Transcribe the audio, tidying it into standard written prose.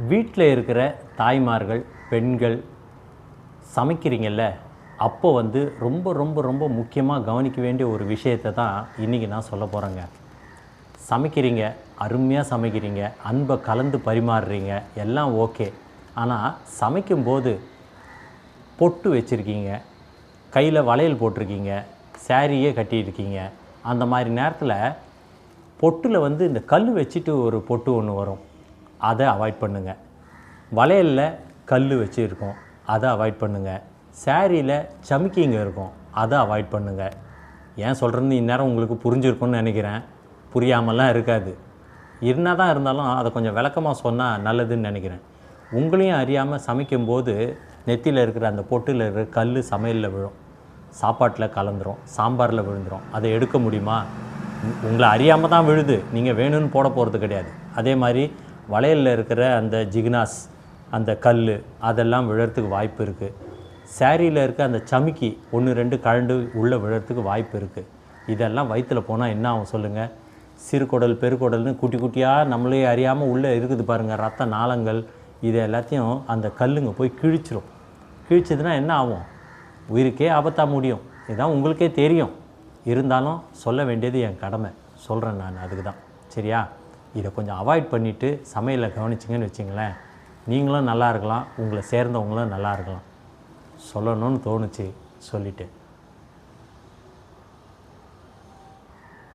வீட்டில் இருக்கிற தாய்மார்கள், பெண்கள் சமைக்கிறீங்கல்ல, அப்போ ரொம்ப ரொம்ப ரொம்ப முக்கியமாக கவனிக்க வேண்டிய ஒரு விஷயத்தை தான் இன்றைக்கி நான் சொல்ல போகிறேங்க. சமைக்கிறீங்க, அருமையாக சமைக்கிறீங்க, அன்பை கலந்து பரிமாறுறீங்க, எல்லாம் ஓகே. ஆனால் சமைக்கும்போது பொட்டு வச்சுருக்கீங்க, கையில் வளையல் போட்டிருக்கீங்க, சாரியே கட்டியிருக்கீங்க. அந்த மாதிரி நேரத்தில் பொட்டில் இந்த கல் வச்சுட்டு ஒரு பொட்டு ஒன்று வரும், அதை அவாய்ட் பண்ணுங்கள். வளையலில் கல் வச்சு இருக்கும், அதை அவாய்ட் பண்ணுங்கள். சாரியில் சமிக்கிங்க இருக்கும், அதை அவாய்ட் பண்ணுங்கள். ஏன் சொல்கிறது இந்நேரம் உங்களுக்கு புரிஞ்சிருக்கும்னு நினைக்கிறேன். புரியாமலாம் இருக்காது. இருந்தாலும் அதை கொஞ்சம் விளக்கமாக சொன்னால் நல்லதுன்னு நினைக்கிறேன். உங்களையும் அறியாமல் சமைக்கும்போது நெத்தியில் இருக்கிற அந்த பொட்டில் இருக்கிற கல் சமையலில் விழும், சாப்பாட்டில் கலந்துரும், சாம்பாரில் விழுந்துடும். அதை எடுக்க முடியுமா? உங்களை அறியாமல் தான் விழுது, நீங்கள் வேணும்னு போட போகிறது கிடையாது. அதே மாதிரி வளையலில் இருக்கிற அந்த ஜிக்னாஸ், அந்த கல், அதெல்லாம் விழறதுக்கு வாய்ப்பு இருக்குது. சாரியில் இருக்க அந்த சமிக்கி 1-2 கழண்டு உள்ளே விழறதுக்கு வாய்ப்பு இருக்குது. இதெல்லாம் வயிற்றில் போனால் என்ன ஆகும் சொல்லுங்கள்? சிறுகுடல், பெருக்குடல்னு குட்டி குட்டியாக நம்மளே அறியாமல் உள்ளே இருக்குது பாருங்கள், ரத்த நாளங்கள். இது எல்லாத்தையும் அந்த கல்லுங்க போய் கிழிச்சிரும். கிழிச்சதுன்னா என்ன ஆகும்? உயிருக்கே ஆபத்தாக முடியும். இதுதான் உங்களுக்கே தெரியும். இருந்தாலும் சொல்ல வேண்டியது என் கடமை, சொல்கிறேன் நான். அதுக்கு தான். சரியா? இதை கொஞ்சம் அவாய்ட் பண்ணிவிட்டு சமையலை கவனிச்சிங்கன்னு வச்சிங்களேன், நீங்களும் நல்லா இருக்கலாம், உங்களை சேர்ந்தவங்களும் நல்லா இருக்கலாம். சொல்லணும்னு தோணுச்சு, சொல்லிவிட்டு